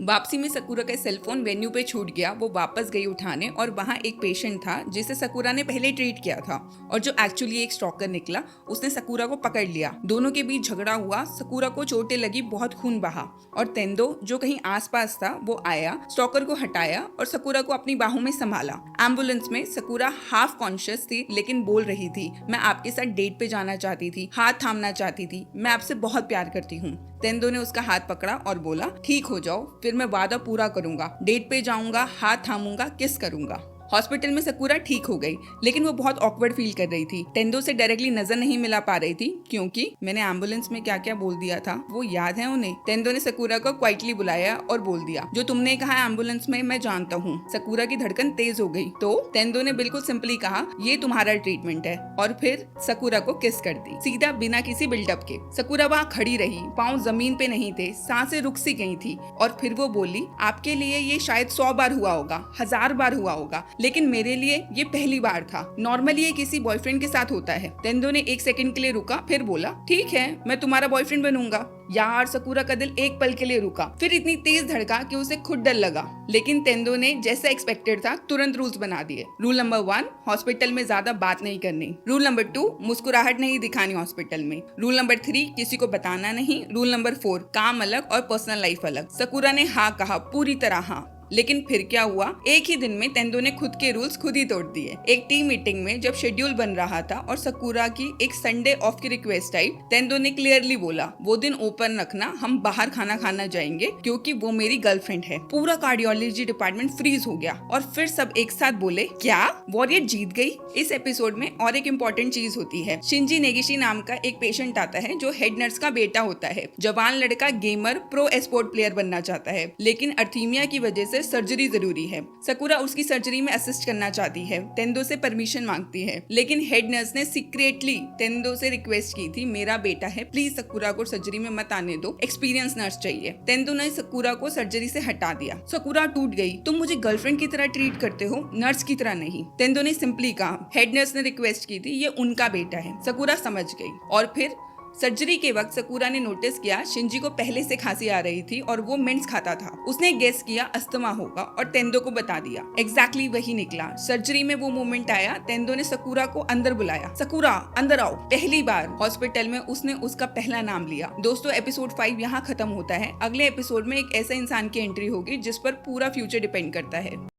वापसी में सकुरा का सेल फोन वेन्यू पे छूट गया। वो वापस गई उठाने और वहाँ एक पेशेंट था जिसे सकुरा ने पहले ट्रीट किया था और जो एक्चुअली एक स्टॉकर निकला। उसने सकुरा को पकड़ लिया। दोनों के बीच झगड़ा हुआ। सकुरा को चोटें लगी, बहुत खून बहा और तेंदो जो कहीं आसपास था वो आया, स्टॉकर को हटाया और सकुरा को अपनी बाहों में संभाला। एम्बुलेंस में सकुरा हाफ कॉन्शियस थी लेकिन बोल रही थी, मैं आपके साथ डेट पे जाना चाहती थी, हाथ थामना चाहती थी, मैं आपसे बहुत प्यार करती हूँ। तेंदो ने उसका हाथ पकड़ा और बोला, ठीक हो जाओ, फिर मैं वादा पूरा करूंगा, डेट पे जाऊंगा, हाथ थामूंगा, किस करूंगा। हॉस्पिटल में सकुरा ठीक हो गई लेकिन वो बहुत ऑकवर्ड फील कर रही थी। तेंदो से डायरेक्टली नजर नहीं मिला पा रही थी क्योंकि मैंने एम्बुलेंस में क्या क्या बोल दिया था वो याद है उन्हें। तेंदो ने सकुरा को क्वाइटली बुलाया और बोल दिया, जो तुमने कहा एम्बुलेंस में मैं जानता हूँ। सकुरा की धड़कन तेज हो गई तो तेंदो ने बिल्कुल सिंपली कहा, ये तुम्हारा ट्रीटमेंट है, और फिर सकुरा को किस कर दी, सीधा बिना किसी बिल्डअप के। सकुरा वहाँ खड़ी रही, पाँव जमीन पे नहीं थे, सांसें रुक सी गई थी और फिर वो बोली, आपके लिए ये शायद 100 बार हुआ होगा, 1000 बार हुआ होगा, लेकिन मेरे लिए ये पहली बार था। नॉर्मली ये किसी बॉयफ्रेंड के साथ होता है। तेंदो ने 1 सेकंड के लिए रुका, फिर बोला, ठीक है, मैं तुम्हारा बॉयफ्रेंड बनूंगा। यार, सकुरा का दिल एक पल के लिए रुका, फिर इतनी तेज धड़का कि उसे खुद डर लगा। लेकिन तेंदो ने जैसा एक्सपेक्टेड था तुरंत रूल्स बना दिए। रूल नंबर 1, हॉस्पिटल में ज्यादा बात नहीं करनी। रूल नंबर 2, मुस्कुराहट नहीं दिखानी हॉस्पिटल में। रूल नंबर 3, किसी को बताना नहीं। रूल नंबर 4, काम अलग और पर्सनल लाइफ अलग। सकुरा ने हाँ कहा, पूरी तरह हाँ। लेकिन फिर क्या हुआ, एक ही दिन में तेंदो ने खुद के रूल्स खुद ही तोड़ दिए। एक टीम मीटिंग में जब शेड्यूल बन रहा था और सकुरा की एक संडे ऑफ की रिक्वेस्ट आई, तेंदो ने क्लियरली बोला, वो दिन ओपन रखना, हम बाहर खाना खाना जाएंगे क्योंकि वो मेरी गर्लफ्रेंड है। पूरा कार्डियोलॉजी डिपार्टमेंट फ्रीज हो गया और फिर सब एक साथ बोले, क्या वॉरियर जीत गई। इस एपिसोड में और एक इम्पोर्टेंट चीज होती है। शिंजी नेगिशी नाम का एक पेशेंट आता है जो हेड नर्स का बेटा होता है। जवान लड़का गेमर प्रो एस्पोर्ट प्लेयर बनना चाहता है लेकिन अर्थीमिया की वजह से सर्जरी जरूरी है। सकुरा उसकी सर्जरी में असिस्ट करना चाहती है, तेंदो से परमिशन मांगती है, लेकिन हेड नर्स ने सीक्रेटली तेंदो से रिक्वेस्ट की थी, मेरा बेटा है, प्लीज सकुरा को सर्जरी में मत आने दो, एक्सपीरियंस नर्स चाहिए। तेंदो ने सकुरा को सर्जरी से हटा दिया। सकुरा टूट गई, तुम मुझे गर्लफ्रेंड की तरह ट्रीट करते हो, नर्स की तरह नहीं। तेंदो ने सिंपली कहा, हेड नर्स ने रिक्वेस्ट की थी, ये उनका बेटा है। सकुरा समझ गई। और फिर सर्जरी के वक्त सकुरा ने नोटिस किया शिंजी को पहले से खांसी आ रही थी और वो मिंट्स खाता था। उसने गेस किया अस्थमा होगा और तेंदो को बता दिया। एग्जैक्टली वही निकला। सर्जरी में वो मोमेंट आया, तेंदो ने सकुरा को अंदर बुलाया, सकुरा अंदर आओ। पहली बार हॉस्पिटल में उसने उसका पहला नाम लिया। दोस्तों, एपिसोड 5 यहाँ खत्म होता है। अगले एपिसोड में एक ऐसे इंसान की एंट्री होगी जिस पर पूरा फ्यूचर डिपेंड करता है।